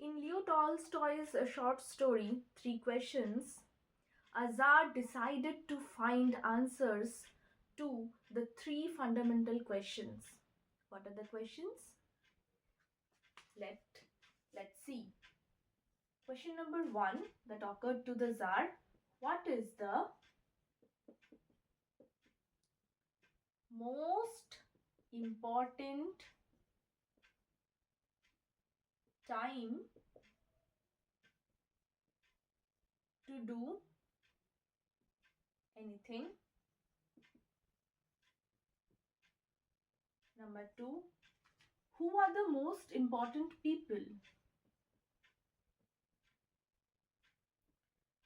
In Leo Tolstoy's short story, Three Questions, Azar decided to find answers to the three fundamental questions. What are the questions? Let's see. Question number 1 that occurred to the Tsar: what is the most important time to do anything? Number 2, who are the most important people?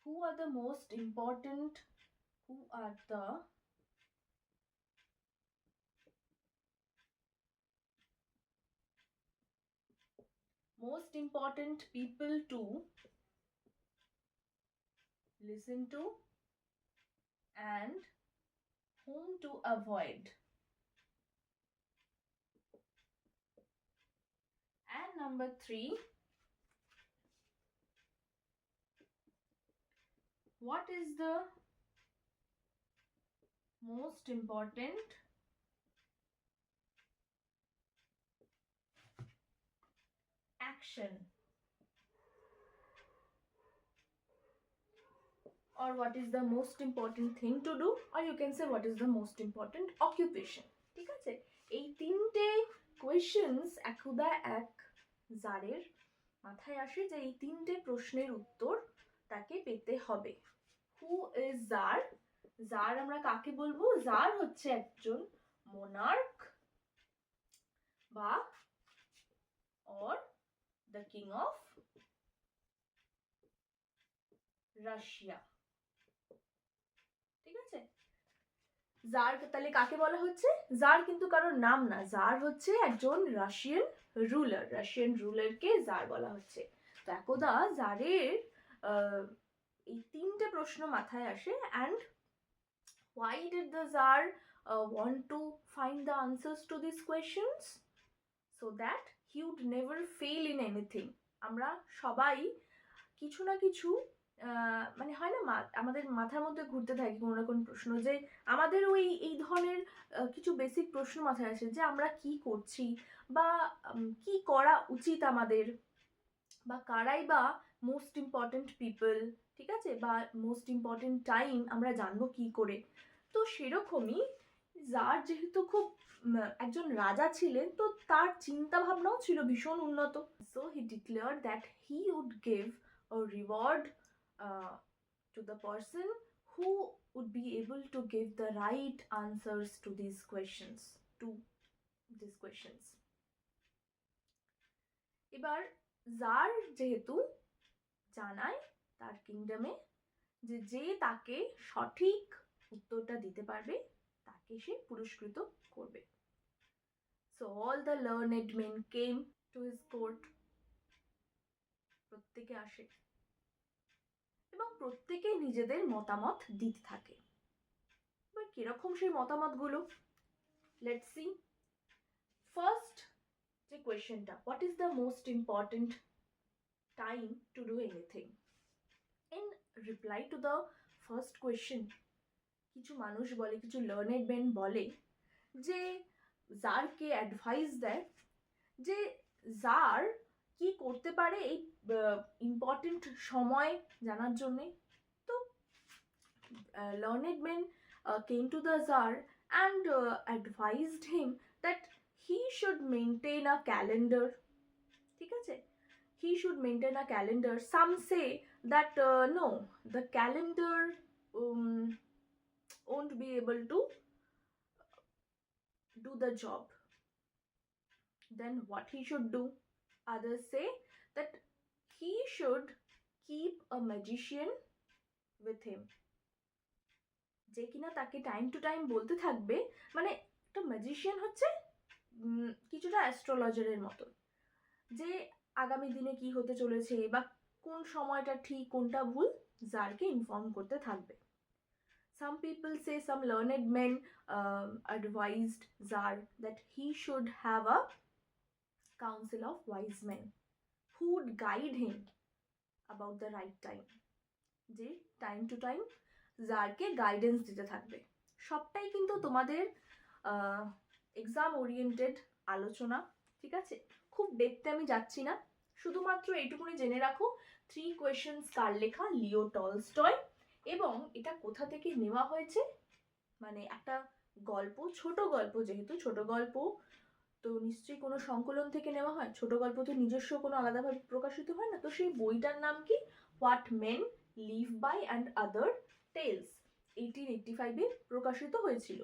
Who are the most important people to listen to and whom to avoid? And number 3, what is the most important action, or what is the most important thing to do, or you can say what is the most important occupation? ঠিক আছে, এই তিনটে questions একদা এক জারের মাথায় আসে যে এই তিনটে প্রশ্নের উত্তর তাকে পেতে হবে। Who is jar? জার আমরা কাকে বলবো? জার হচ্ছে একজন মোনার্ক বা or the king of Russia. ঠিক আছে, জার তাহলে কাকে বলা হচ্ছে? জার কিন্তু কারোর নাম না, জার হচ্ছে একজন রাশিয়ান রুলারকে জার বলা হচ্ছে। তো একদা জারের এই তিনটে প্রশ্ন মাথায় আসে, and why did the Tsar want to find the answers to these questions? So that he would never fail in anything. আমরা সবাই কিছু না কিছু মানে হয় না, আমাদের মাথার মধ্যে ঘুরতে থাকে কোনো না কোনো প্রশ্ন, যে আমাদের এই ধরনের কিছু বেসিক প্রশ্ন মাথায় আসে যে আমরা কি করছি বা কি করা উচিত আমাদের, বা কারাই বা মোস্ট ইম্পর্টেন্ট পিপল, ঠিক আছে, বা মোস্ট ইম্পর্টেন্ট টাইম আমরা জানবো কি করে। তো সেরকমই জার যেহেতু খুব একজন রাজা ছিলেন, তো তার চিন্তা ভাবনাও ছিল ভীষণ উন্নত। So he declared that he would give a reward to the person who would be able to give the right answers to these questions. এবার জার যেহেতু জানায় তার কিংডমে যে তাকে সঠিক উত্তরটা দিতে পারবে তাকে সে পুরস্কৃত করবে। So all the learned men came to his court. প্রত্যেকে আসে এবং প্রত্যেকে নিজেদের মতামত দিতে থাকে। এবার কিরকম সেই মতামতগুলো, লেটস সি। ফার্স্ট যে কোয়েশ্চেনটা, what is the most important time to do anything? In reply to the first question, কিছু মানুষ বলে, কিছু লার্নেড মেন বলে যে জারকে অ্যাডভাইস দেয় যে জার কি করতে পারে এই ইম্পর্টেন্ট সময় জানার জন্যে। তো learned men came to the Tsar and advised him that he should maintain a calendar. ঠিক আছে, he should maintain a calendar. Some say that no, the calendar won't be able to do the job. Then what he should do? Others say that he should keep a magician with him, যে কিনা তাকে time to time বলতে থাকবে। মানে একটা magician হচ্ছে কিছুটা অ্যাস্ট্রোলজারের মতো, যে আগামী দিনে কি হতে চলেছে বা কোন সময়টা ঠিক কোনটা ভুল জারকে ইনফর্ম করতে থাকবে। Some people say, some learned men advised Tsar that he should have a council of wise men. who would guide him about the right time, যে টাইম টু টাইম জারকে গাইডেন্স দিতে থাকবে। সবটাই কিন্তু তোমাদের এক্সাম ওরিয়েন্টেড আলোচনা, ঠিক আছে? খুব ডেপথে আমি যাচ্ছি না, শুধুমাত্র এইটুকুনি জেনে রাখো 3 কোয়েশ্চেন্স কার লেখা, লিও টলস্টয়, এবং এটা কোথা থেকে নেওয়া হয়েছে, মানে একটা গল্প, ছোট গল্প, যেহেতু ছোট গল্প তো নিশ্চয়ই কোনো সংকলন থেকে নেওয়া হয়, ছোট গল্প তো নিজস্ব কোনো আলাদাভাবে প্রকাশিত হয় না, তো সেই বইটার নাম কি, what men live by and other tales, 1885-এ প্রকাশিত হয়েছিল।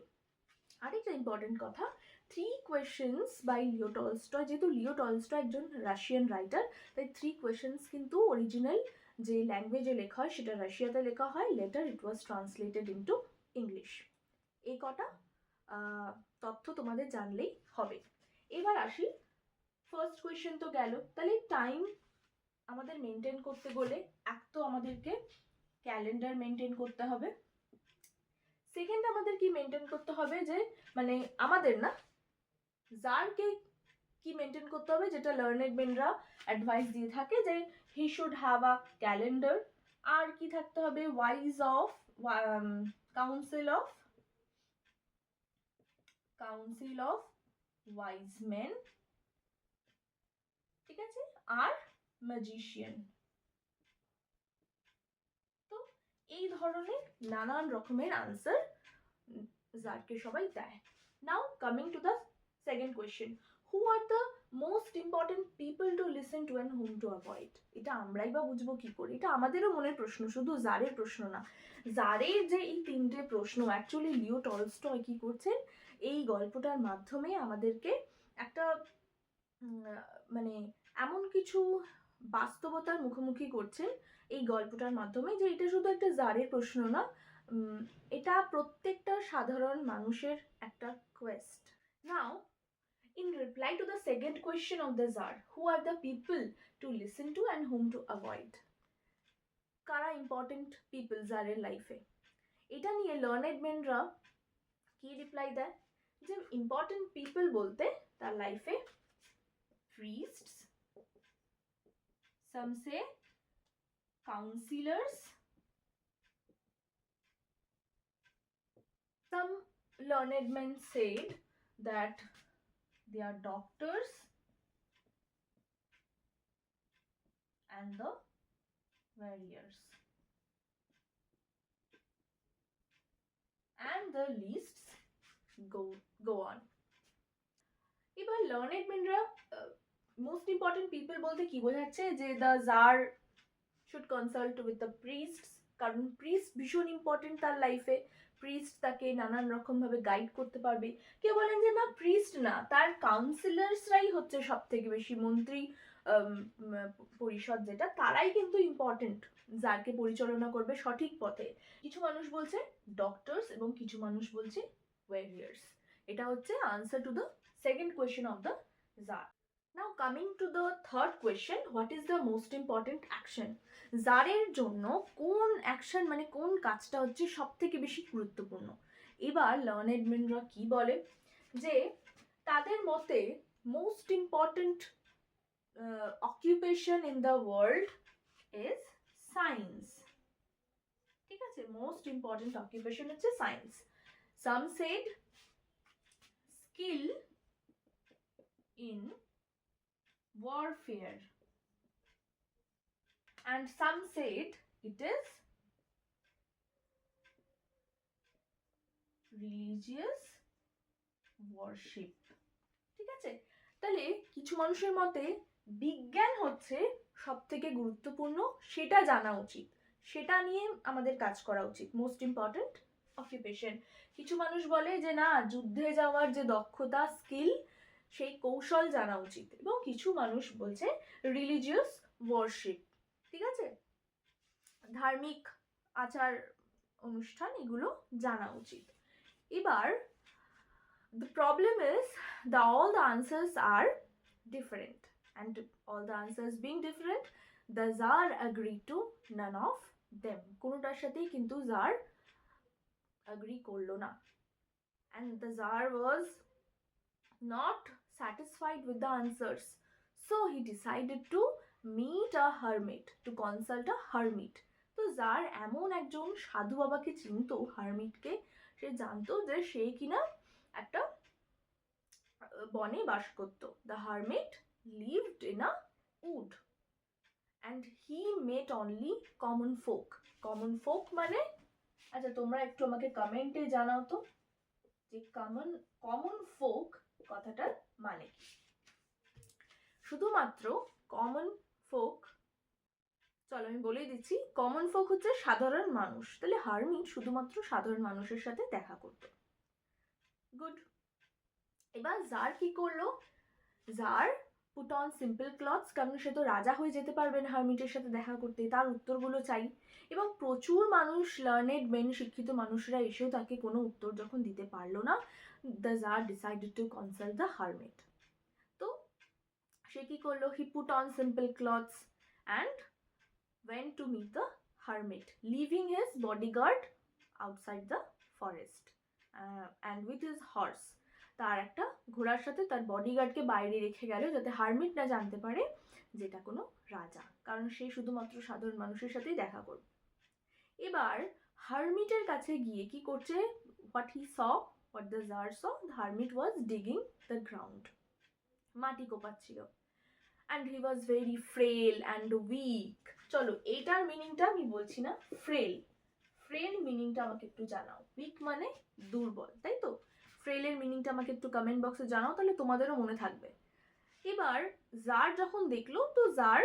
আরেকটা ইম্পর্টেন্ট কথা, 3 কোয়েশ্চেন্স বাই লিও টলস্টয়, যেহেতু লিও টলস্টয় একজন রাশিয়ান রাইটার, তাই 3 কোয়েশ্চেন্স কিন্তু অরিজিনাল যে ল্যাঙ্গুয়েজে লেখা হয় সেটা রাশিয়াতে লেখা হয়, লেটার ইট ওয়াজ ট্রান্সলেটেড ইনটু ইংলিশ। এই কটা তথ্য তোমাদের জানলেই হবে। এবার আসি, ফার্স্ট কোয়েশ্চেন তো গেল, তাহলে টাইম আমাদের মেনটেন করতে গেলে এক তো আমাদেরকে ক্যালেন্ডার মেনটেন করতে হবে, সেকেন্ড আমাদের কি মেনটেন করতে হবে, যে মানে আমাদের না, জারকে কি মেনটেন করতে হবে, যেটা লার্নেড মেনরা অ্যাডভাইস দিয়ে থাকে, যে he should have a calendar. আর কি থাকতে হবে, কাউন্সিল অফ ওয়াইজ মেন, ঠিক আছে, আর ম্যাজিশিয়ান। তো এই ধরনের নানান রকমের আনসার জারকে সবাই দেয়। নাও coming to the second question, who are the most important people to listen to and hmm to avoid. এটা আমরাই বা বুঝবো কি করে, এটা আমাদেরও মনের প্রশ্ন, শুধু জারের প্রশ্ন না। জারের যে এই 3টে প্রশ্ন, অ্যাকচুয়ালি লিও টলস্টয় কি করছেন, এই গল্পটার মাধ্যমে আমাদেরকে একটা মানে এমন কিছু বাস্তবতার মুখোমুখি করছেন এই গল্পটার মাধ্যমে, যে এটা শুধু একটা জারের প্রশ্ন না, এটা প্রত্যেকটা সাধারণ মানুষের একটা Quest. Now in reply to the second question of the Tsar, who are the people to listen to and whom to avoid, কারা ইম্পর্টেন্ট পিপল জারের লাইফে, এটা নিয়ে লার্নেড মেনরা কি রিপ্লাই দেয়, যে ইম্পর্টেন্ট পিপল বলতে তার লাইফে priests, some say counselors, some learned men said that they are doctors and the warriors, and the lists go on. এবার লার্নেড মেনরা মোস্ট ইম্পর্টেন্ট পিপল বলতে কি বোঝাচ্ছে, যে the tsar should consult with the priests, কারণ priest ভীষণ important তার লাইফে, প্রিস্ট তাকে নানান রকমভাবে গাইড করতে পারবে। কেউ বলেন যে না, প্রিস্ট না, তার কাউন্সিলার্সরাই হচ্ছে সব থেকে বেশি, মন্ত্রী পরিষদ যেটা, তারাই কিন্তু ইম্পর্টেন্ট, যারকে পরিচালনা করবে সঠিক পথে। কিছু মানুষ বলছে ডক্টরস এবং কিছু মানুষ বলছে ওয়ারিয়ার্স। এটা হচ্ছে answer to the second question of the tsar. Now coming to the third question, what is the most important action, জারের জন্য কোন অ্যাকশন মানে কোন কাজটা হচ্ছে সব থেকে বেশি গুরুত্বপূর্ণ। এবার লার্নেড মেনরা কি বলে, যে তাদের মতে most important occupation in the world is science, ঠিক আছে, মোস্ট ইম্পর্টেন্ট অকুপেশন হচ্ছে science. Some said skill in warfare, and some said it is religious worship, ঠিক আছে। তাহলে কিছু মানুষের মতে বিজ্ঞান হচ্ছে সব থেকে গুরুত্বপূর্ণ, সেটা জানা উচিত, সেটা নিয়ে আমাদের কাজ করা উচিত, মোস্ট ইম্পর্টেন্ট অকুপেশন। কিছু মানুষ বলে যে না, যুদ্ধে যাওয়ার যে দক্ষতা, স্কিল, সেই কৌশল জানা উচিত, এবং কিছু মানুষ বলছে রিলিজিয়াস ওয়ার্শিপ, ঠিক আছে, ধার্মিক আচার অনুষ্ঠান এগুলো জানা উচিত। এবার the problem is all the answers are different, and all the answers being different, the Tsar agreed to none of them, কোনোটার সাথেই কিন্তু জার agree করলো না, and the Tsar was not satisfied with the answers, so he decided to meet a hermit, to consult a hermit. তো jar এমন একজন সাধু বাবাকে চিনতো, হারমিটকে সে জানতো যে সে কিনা একটা বনে বাস করতো। The hermit lived in a wood and he met only common folk. common folk মানে, আচ্ছা তোমরা একটু আমাকে কমেন্টে জানাও তো যে common folk কথাটার মানে কি। শুধুমাত্র common folk, চলো আমি বলেই দিচ্ছি, কমন folk হচ্ছে সাধারণ মানুষ। তাহলে হারমিট শুধুমাত্র সাধারণ মানুষের সাথে দেখা করতো। গুড। এবার জার কি করলো, tsar put on simple clothes, কারণ সে তো রাজা হয়ে যেতে পারবে না হারমিটের সাথে দেখা করতে, তার উত্তরগুলো চাই। এবং প্রচুর মানুষ, লার্নেড মেন, শিক্ষিত মানুষরা এসেও তাকে কোনো উত্তর যখন দিতে পারলো না, the tsar decided to consult the hermit. তো সে কি করলো, he put on simple clothes and went to meet the hermit, leaving his bodyguard outside the forest and with his horse. তার একটা ঘোড়ার সাথে তার বডিগার্ডকে বাইরে রেখে গেল যাতে হারমিট না জানতে পারে যেটা কোনো রাজা, কারণ সে শুধুমাত্র সাধারণ মানুষের সাথেই দেখা করবে। এবার হারমিটের কাছে গিয়ে কি করছে, what the Tsar saw, the hermit was digging the ground, মাটি কোপাচ্ছিল, and he was very frail and weak. চলো এটার মিনিংটা আমি বলছি না, ফ্রেল মিনিংটা আমাকে একটু জানাও। উইক মানে দুর্বল, তাই তো? ফ্রেলের মিনিংটা আমাকে একটু কমেন্ট বক্সে জানাও, তাহলে তোমাদেরও মনে থাকবে। এবার জার যখন দেখলো, তো জার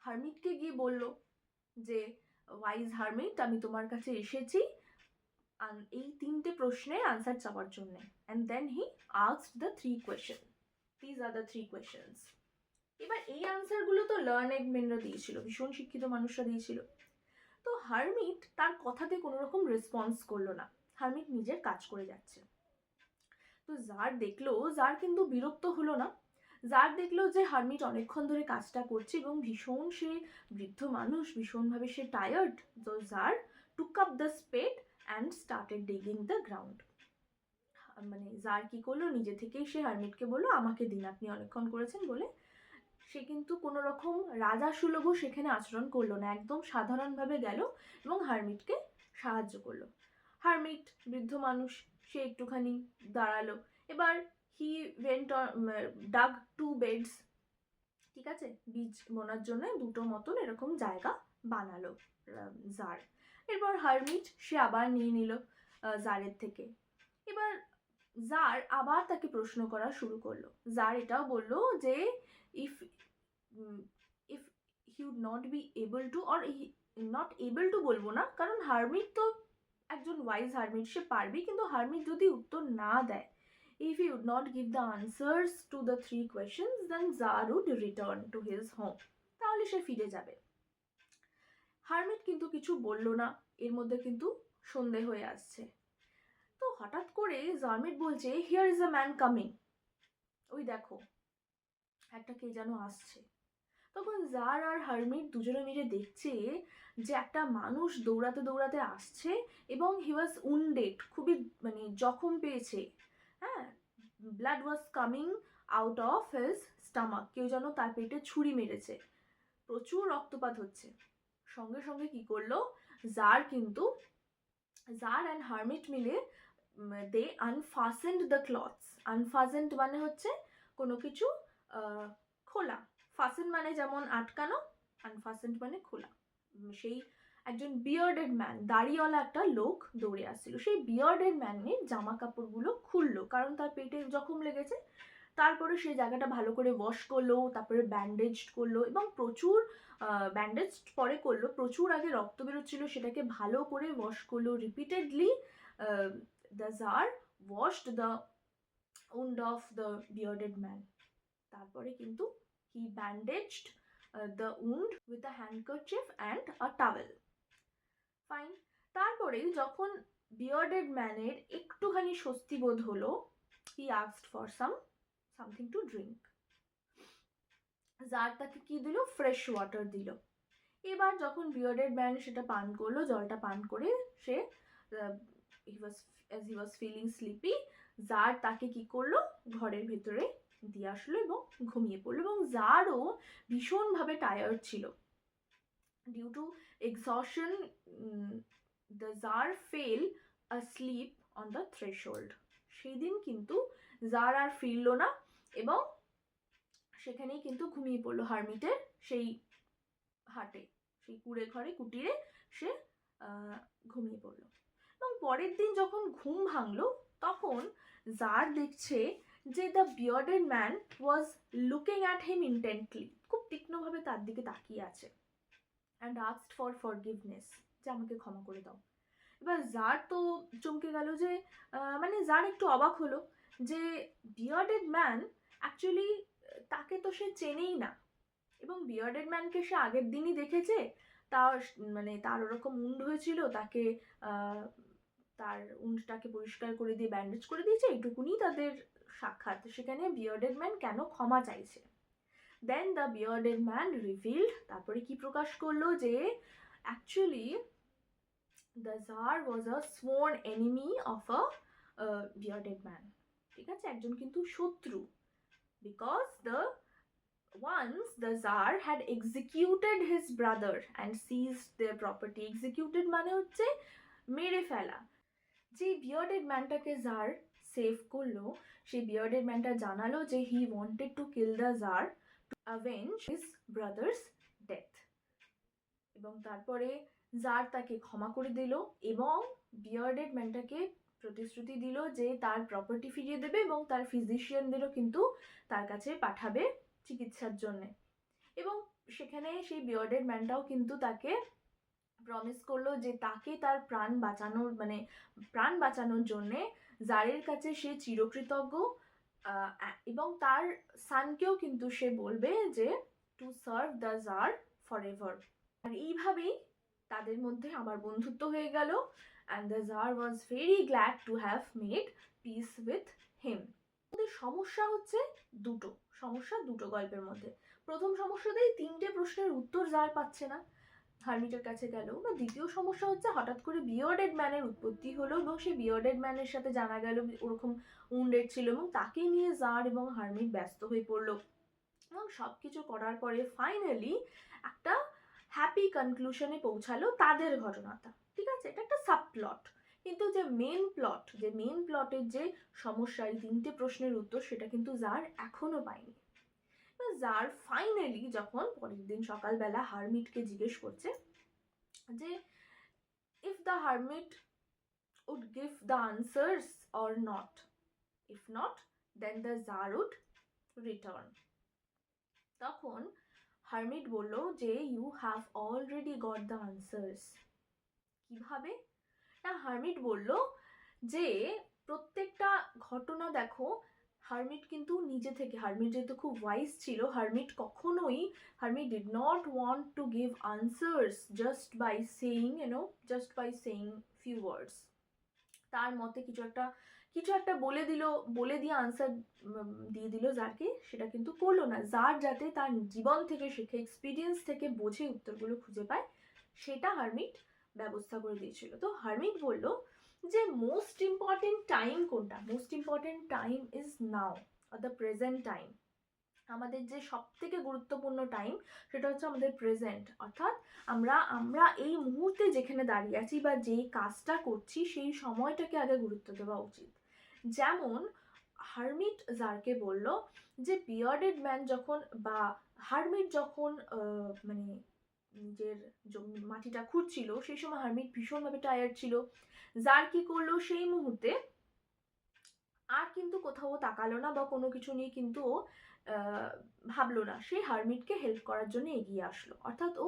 হারমিটকে গিয়ে বলল যে ওয়াইজ হারমিট, আমি তোমার কাছে এসেছি এই 3টে প্রশ্নের আনসার চাওয়ার জন্য। and then he asked the 3 questions. These are the 3 questions. এবার এই আনসারগুলো তো লার্নেড মেনরা দিয়েছিল, ভীষণ শিক্ষিত মানুষরা দিয়েছিল। তো হারমিট তার কথাতে কোনো রকম রেসপন্স করলো না, হারমিট নিজের কাজ করে যাচ্ছে। তো জার দেখলো, জার কিন্তু বিরক্ত হলো না। জার দেখলো যে হারমিট অনেকক্ষণ ধরে কাজটা করছে এবং ভীষণ সে বৃদ্ধ মানুষ, ভীষণভাবে সে টায়ার্ড। তো tsar took up the spade and started digging the ground. মানে জার কি করলো, নিজে থেকেই সে হারমিটকে বললো আমাকে দিন, আপনি অনেকক্ষণ করেছেন বলে। সে কিন্তু কোনো রকম রাজা সুলভ সেখানে আচরণ করলো না, একদম সাধারণভাবে গেল এবং হারমিটকে সাহায্য করলো। হারমিট বৃদ্ধ মানুষ, সে একটুখানি দাঁড়ালো। এবার হি ওয়েন্ট ডাগ 2 beds, ঠিক আছে, বীজ বোনার জন্য 2টো মতন এরকম জায়গা বানালো জার। এরপর হারমিট সে আবার নিয়ে নিল জারের থেকে। এবার জার আবার তাকে প্রশ্ন করা শুরু করলো। জার এটাও বললো যে if he would not be able to, or not able to বলবো না, কারণ হারমিট তো একজন ওয়াইজ হারমিট, সে পারবে, কিন্তু হারমিট যদি উত্তর না দেয়, if he would not give the answers to the 3 questions, then Tsar would return to his home, তাহলে সে ফিরে যাবে। হারমিট কিন্তু কিছু বললো না, এর মধ্যে কিন্তু সন্ধে হয়ে আসছে। তো হঠাৎ করে জারমিট বলছে here is a man coming, ওই দেখো একটা কে যেন আসছে। তখন জার আর হারমিট দুজনে মিলে দেখছে যে একটা মানুষ দৌড়াতে দৌড়াতে আসছে এবং হি ওয়াজ উন্ডেড, খুবই মানে জখম পেয়েছে, হ্যাঁ, blood was coming out of his stomach, কেউ যেন তার পেটে ছুরি মেরেছে, প্রচুর রক্তপাত হচ্ছে। সঙ্গে সঙ্গে কি করলো জার, কিন্তু জার অ্যান্ড হারমিট মিলে দে আনফাসেন্ড দ্য ক্লথস। আনফাসেন্ড মানে হচ্ছে কোনো কিছু খোলা, ফাসেন মানে যেমন আটকানো, আনফাসেন্ড মানে খোলা। সেই একজন বিয়ার্ডেড ম্যান, দাড়িওয়ালা একটা লোক দৌড়ে আসছিল, সেই বিয়ার্ডেড ম্যানের জামা কাপড়গুলো খুললো, কারণ তার পেটে জখম লেগেছে। তারপরে সেই জায়গাটা ভালো করে ওয়াশ করলো, তারপরে ব্যান্ডেজ করলো এবং প্রচুর ব্যান্ডেজ পরে করলো, প্রচুর আগে রক্ত বেরোচ্ছিল, সেটাকে ভালো করে ওয়াশ করলো repeatedly. The tsar washed the wound of the bearded man. তারপরে কিন্তু he bandaged the wound with a handkerchief and a towel. Fine. তারপরে যখন bearded ম্যানের একটুখানি স্বস্তি বোধ হলো, he asked for something to drink. Tsar তাকে কি দিল, ফ্রেশ ওয়াটার দিল। এবার যখন বিয়ার্ডেড ম্যান সেটা পান করলো, জলটা পান করে সে he was feeling sleepy, tsar তাকে কি করলো, ঘরের ভেতরে দিয়ে আসলো এবং ঘুমিয়ে পড়লো, এবং জারও ভীষণভাবে টায়ার্ড ছিল। Due to exhaustion the tsar fell asleep on the threshold. সেই দিন কিন্তু জার আর ফিরল না এবং সেখানেই কিন্তু ঘুমিয়ে পড়লো হারমিটের সেই হাটে, সেই কুটিরে সে ঘুমিয়ে পড়লো। এবং পরের দিন যখন ঘুম ভাঙলো তখন জার দেখছে যে the bearded man was looking at him ইন্টেন্টলি, খুব তীক্ষ্ণভাবে তার দিকে তাকিয়ে আছে, অ্যান্ড আস্কড ফর ফরগিভনেস, যে আমাকে ক্ষমা করে দাও। এবার জার তো চমকে গেল, যে মানে জার একটু অবাক হলো যে বিয়ার্ডেড ম্যান অ্যাকচুয়ালি তাকে তো সে চেনেই না, এবং বিয়ার্ডেড ম্যানকে সে আগের দিনই দেখেছে, তার মানে তার ওরকম উন্ড হয়েছিল, তাকে তার উন্ডটাকে পরিষ্কার করে দিয়ে ব্যান্ডেজ করে দিয়েছে, এইটুকুনি তাদের সাক্ষাৎ, সেখানে বিয়ার্ডেড ম্যান কেন ক্ষমা চাইছে। Then the bearded man revealed, তারপরে কি প্রকাশ করলো, যে actually the tsar was a sworn enemy of a bearded man, ঠিক আছে, একজন কিন্তু শত্রু, because the once the Tsar had executed his brother and seized their property. Executed মানে হচ্ছে মেরে ফেলা। যে বিয়ার্ডেড ম্যানটাকে জার সেভ করলো, সেই বিয়ার্ডেড ম্যানটা জানালো যে he wanted to kill the tsar to avenge his brother's death, এবং তারপরে জার তাকে ক্ষমা করে দিল এবং বিয়ার্ডেড ম্যানটাকে প্রতিশ্রুতি দিল যে তার প্রপার্টি ফিরিয়ে দেবে এবং তার ফিজিশিয়ানদেরও কিন্তু তার কাছে পাঠাবে চিকিৎসার জন্য। এবং সেখানে সেই বিয়ার্ডেড ম্যানটাও কিন্তু তাকে প্রমিস করলো যে তাকে তার প্রাণ বাঁচানোর জন্যে জারের কাছে সে চিরকৃতজ্ঞ, এবং তার সানকেও কিন্তু সে বলবে যে to serve the tsar for ever. আর এইভাবেই তাদের মধ্যে আমার বন্ধুত্ব হয়ে গেল, and the tsar was very glad to have made peace with him. সমস্যা হচ্ছে দুটো গল্পের মধ্যে। প্রথম সমস্যাতেই 3টে প্রশ্নের উত্তর জার পাচ্ছে না, হারমিটের কাছে গেল। বা দ্বিতীয় সমস্যা হচ্ছে হঠাৎ করে বিয়ার্ডেড ম্যানের উৎপত্তি হলো এবং সেই বিয়ার্ডেড ম্যানের সাথে জানা গেল ওরকম উন্ডেড ছিল, এবং তাকে নিয়ে জার এবং হারমিট ব্যস্ত হয়ে পড়লো, এবং সব কিছু করার পরে ফাইনালি একটা হ্যাপি কনক্লুশনে পৌঁছালো তাদের ঘটনাটা, ঠিক আছে, এটা একটা সাবপ্লট। কিন্তু যে মেন প্লটের যে সমস্যা, এই 3টে প্রশ্নের উত্তর, সেটা কিন্তু জার এখনো পায়নি। জার ফাইনালি যখন পরের দিন সকালবেলা হারমিটকে জিজ্ঞেস করছে যে if the hermit would give the answers or not, if not then the tsar would return. তখন হারমিট বলল যে you have already got the answers. কিভাবে না, হারমিট বলল যে প্রত্যেকটা ঘটনা দেখো, হারমিট কিন্তু নিজে থেকে, হারমিট যেহেতু খুব ওয়াইজ ছিল, hermit did not want to give answers just by saying few words. তার মতে কিছু একটা বলে দিয়ে আনসার দিয়ে দিল যাকে, সেটা কিন্তু করলো না। যার যাতে তার জীবন থেকে শেখে, এক্সপিরিয়েন্স থেকে বোঝে, উত্তরগুলো খুঁজে পায়, সেটা হারমিট ব্যবস্থা করে দিয়েছিল। তো হারমিট বলল যে মোস্ট ইম্পর্টেন্ট টাইম কোনটা? Most important time is now, or the present time. আমাদের যে সব থেকে গুরুত্বপূর্ণ টাইম, সেটা হচ্ছে আমাদের প্রেজেন্ট, অর্থাৎ আমরা এই মুহূর্তে যেখানে দাঁড়িয়ে আছি বা যেই কাজটা করছি, সেই সময়টাকে আগে গুরুত্ব দেওয়া উচিত। যেমন হারমিট জারকে বলল যে বিয়ার্ডেড ম্যান যখন, বা হারমিট যখন মানে নিজের মাটিটা খুঁড়ছিল, সেই সময় হারমিট ভীষণভাবে টায়ার্ড ছিল। জার কি করলো, সেই মুহূর্তে আর কিন্তু কোথাও তাকালো না বা কোনো কিছু নিয়ে কিন্তু ও ভাবলো না, সে হারমিটকে হেল্প করার জন্য এগিয়ে আসলো, অর্থাৎ ও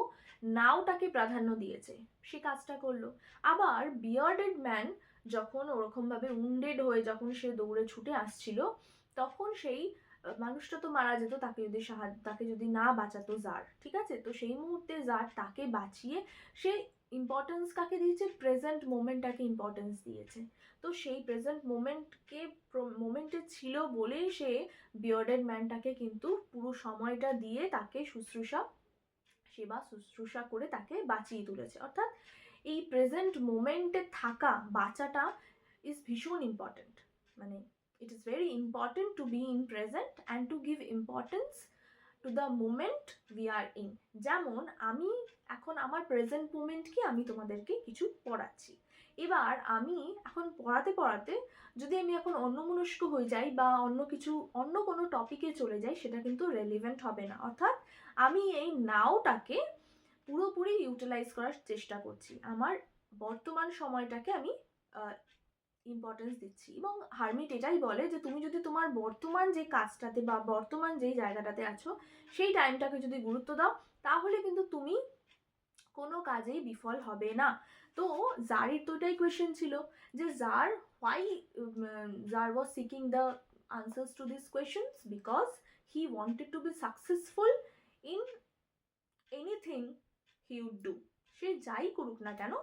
নাওটাকে প্রাধান্য দিয়েছে, সে কাজটা করলো। আবার বিয়ার্ডেড ম্যান যখন ওরকমভাবে উন্ডেড হয়ে যখন সে দৌড়ে ছুটে আসছিল, তখন সেই মানুষটা তো মারা যেত তাকে যদি না বাঁচাতো জার, ঠিক আছে, তো সেই মুহূর্তে জার তাকে বাঁচিয়ে সে ইম্পর্টেন্স কাকে দিয়েছে? প্রেজেন্ট মোমেন্টটাকে ইম্পর্টেন্স দিয়েছে। তো সেই প্রেজেন্ট মোমেন্টে ছিল বলেই সে বিয়ার্ডেড ম্যানটাকে কিন্তু পুরো সময়টা দিয়ে তাকে সেবা শুশ্রূষা করে তাকে বাঁচিয়ে তুলেছে। অর্থাৎ এই প্রেজেন্ট মোমেন্টে থাকা, বাঁচাটা ইজ ভীষণ ইম্পর্টেন্ট। মানে it is very important to be in present and to give importance to the moment we are in. যেমন আমি এখন আমার প্রেজেন্ট মোমেন্টকে আমি তোমাদেরকে কিছু পড়াচ্ছি, এবার আমি এখন পড়াতে পড়াতে যদি আমি এখন অন্যমনস্ক হয়ে যাই বা অন্য কোনো টপিকে চলে যাই, সেটা কিন্তু রেলিভেন্ট হবে না। অর্থাৎ আমি এই নাওটাকে পুরোপুরি ইউটিলাইজ করার চেষ্টা করছি, আমার বর্তমান সময়টাকে আমি ইম্পর্টেন্স দিচ্ছি। এবং হারমিট এটাই বলে যে তুমি যদি তোমার বর্তমান যে কাজটাতে বা বর্তমান যেই জায়গাটাতে আছো সেই টাইমটাকে যদি গুরুত্ব দাও, তাহলে কিন্তু তুমি কোনো কাজেই বিফল হবে না। তো জারির তো এটাই কোয়েশ্চেন ছিল যে tsar was seeking the answers to this questions because he wanted to be successful in anything he would do. সে যাই করুক না কেন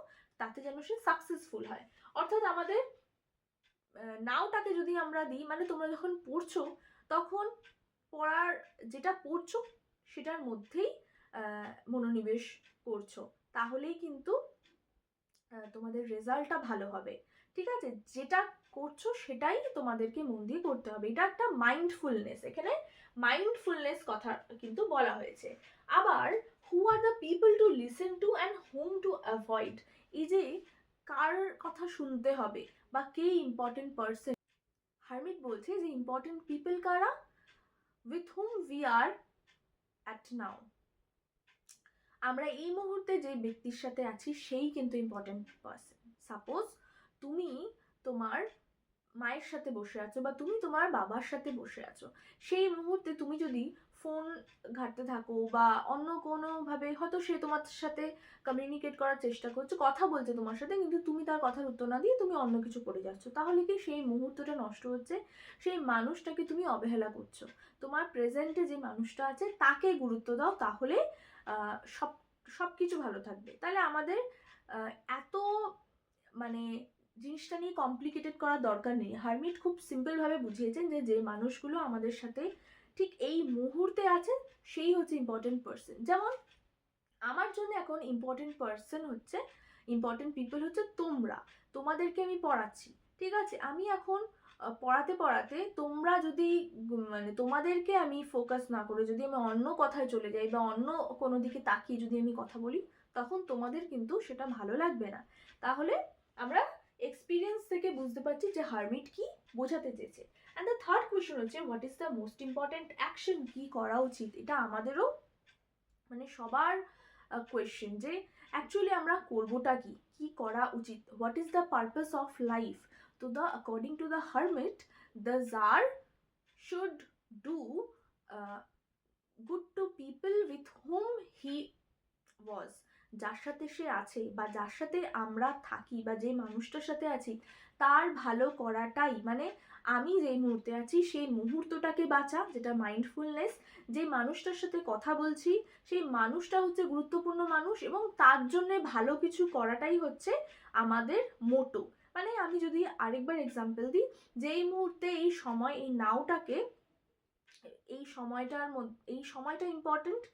তাতে যেন সে সাকসেসফুল হয়। অর্থাৎ আমাদের নাওটাকে যদি আমরা দিই, মানে তোমরা যখন পড়ছো তখন পড়ার যেটা পড়ছো সেটার মধ্যেই মনোনিবেশ করছো, তাহলেই কিন্তু তোমাদের রেজাল্টটা ভালো হবে। ঠিক আছে, যেটা করছো সেটাই তোমাদেরকে মন দিয়ে করতে হবে। এটা একটা মাইন্ডফুলনেস, এখানে মাইন্ডফুলনেস কথা কিন্তু বলা হয়েছে। আবার who are the people to listen to and whom to avoid, এই যে কার কথা শুনতে হবে বা কে ইম্পর্টেন্ট পার্সন, হারমিট বলছে যে ইম্পর্টেন্ট পিপল কারা, with whom we are at now. আমরা এই মুহূর্তে যে ব্যক্তির সাথে আছি সেই কিন্তু ইম্পর্টেন্ট পার্সন। সাপোজ তুমি তোমার মায়ের সাথে বসে আছো বা তুমি তোমার বাবার সাথে বসে আছো, সেই মুহূর্তে তুমি যদি ফোন ঘাঁটতে থাকো বা অন্য কোনোভাবে হয়তো সে তোমার সাথে কমিউনিকেট করার চেষ্টা করছো, কথা বলছে তোমার সাথে, কিন্তু তুমি তার কথার উত্তর না দিয়ে তুমি অন্য কিছু করে যাচ্ছ, তাহলে কি সেই মুহূর্তটা নষ্ট হচ্ছে, সেই মানুষটাকে তুমি অবহেলা করছো। তোমার প্রেজেন্টে যে মানুষটা আছে তাকে গুরুত্ব দাও, তাহলে সব কিছু ভালো থাকবে। তাহলে আমাদের এত মানে জিনিসটা নিয়ে কমপ্লিকেটেড করার দরকার নেই। হারমিট খুব সিম্পলভাবে বুঝিয়েছেন যে যে মানুষগুলো আমাদের সাথে ঠিক এই মুহূর্তে আছে সেই হচ্ছে ইম্পর্টেন্ট পার্সন। যেমন আমার জন্য এখন ইম্পর্টেন্ট পার্সন হচ্ছে, ইম্পর্টেন্ট পিপল হচ্ছে তোমরা, তোমাদেরকে আমি পড়াচ্ছি। ঠিক আছে, আমি এখন পড়াতে পড়াতে তোমরা যদি মানে তোমাদেরকে আমি ফোকাস না করে যদি আমি অন্য কথায় চলে যাই বা অন্য কোনো দিকে তাকিয়ে যদি আমি কথা বলি, তখন তোমাদের কিন্তু সেটা ভালো লাগবে না। তাহলে আমরা এক্সপিরিয়েন্স থেকে বুঝতে পারছি যে হারমিট কি বোঝাতে চেয়েছে। অ্যান্ড দ্য থার্ড কোয়েশ্চন হচ্ছে what is the most important action, কি করা উচিত। এটা আমাদেরও মানে সবার কোয়েশ্চেন যে অ্যাকচুয়ালি আমরা করবোটা কি, কি করা উচিত, what is the purpose of life. তো the according to the hermit, the tsar should do good to people with whom he was, যার সাথে সে আছে বা যার সাথে আমরা থাকি বা যে মানুষটার সাথে আছি তার ভালো করাটাই, মানে আমি যেই মুহূর্তে আছি সেই মুহূর্তটাকে বাঁচা, যেটা মাইন্ডফুলনেস। যে মানুষটার সাথে কথা বলছি সেই মানুষটা হচ্ছে গুরুত্বপূর্ণ মানুষ এবং তার জন্য ভালো কিছু করাটাই হচ্ছে আমাদের মোটো। মানে আমি যদি আরেকবার এক্সাম্পল দিই, যে এই মুহূর্তে এই সময় এই নাওটাকে এই সময়টা ইম্পর্টেন্ট,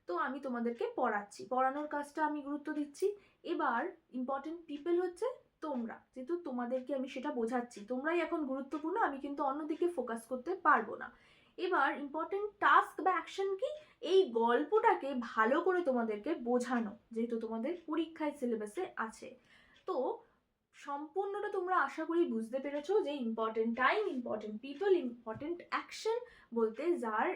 তো আমি তোমাদেরকে পড়াচ্ছি, পড়ানোর কাজটা আমি গুরুত্ব দিচ্ছি। এবার ইম্পর্টেন্ট পিপল হচ্ছে তোমরা, যেহেতু তোমাদেরকে আমি সেটা বোঝাচ্ছি, তোমরাই এখন গুরুত্বপূর্ণ, আমি কিন্তু অন্যদিকে ফোকাস করতে পারবো না। এবার ইম্পর্টেন্ট টাস্ক বা অ্যাকশন কি, এই গল্পটাকে ভালো করে তোমাদেরকে বোঝানো, যেহেতু তোমাদের পরীক্ষায় সিলেবাসে আছে। তো সম্পূর্ণটা তোমরা আশা করি বুঝতে পেরেছো যে important time, important people, important action বলতে যার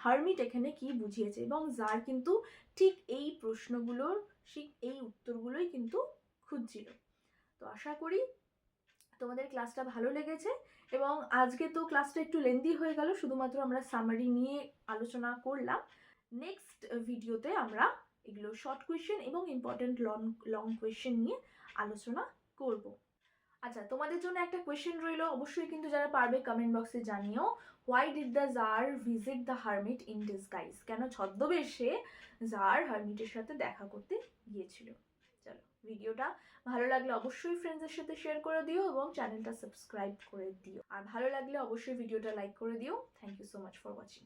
হারমিট এখানে কি বুঝিয়েছে, এবং যার কিন্তু ঠিক এই প্রশ্নগুলোর ঠিক এই উত্তরগুলোই কিন্তু খুঁজছিল। তো আশা করি তোমাদের ক্লাসটা ভালো লেগেছে, এবং আজকে তো ক্লাসটা একটু লেন্দি হয়ে গেল, শুধুমাত্র আমরা সামারি নিয়ে আলোচনা করলাম। নেক্সট ভিডিওতে আমরা এগুলো শর্ট কোয়েশ্চেন এবং ইম্পর্টেন্ট লং কোয়েশ্চেন নিয়ে আলোচনা করব। আচ্ছা, তোমাদের জন্য একটা কোয়েশ্চেন রইলো, অবশ্যই কিন্তু যারা পারবে কমেন্ট বক্সে জানিও। Why did the tsar visit the hermit in disguise, কেন ছদ্মবেশে জার হারমিটের সাথে দেখা করতে গিয়েছিল। চলো, ভিডিওটা ভালো লাগলে অবশ্যই ফ্রেন্ডসদের সাথে শেয়ার করে দিও এবং চ্যানেলটা সাবস্ক্রাইব করে দিও, আর ভালো লাগলে অবশ্যই ভিডিওটা লাইক করে দিও। Thank you so much for watching.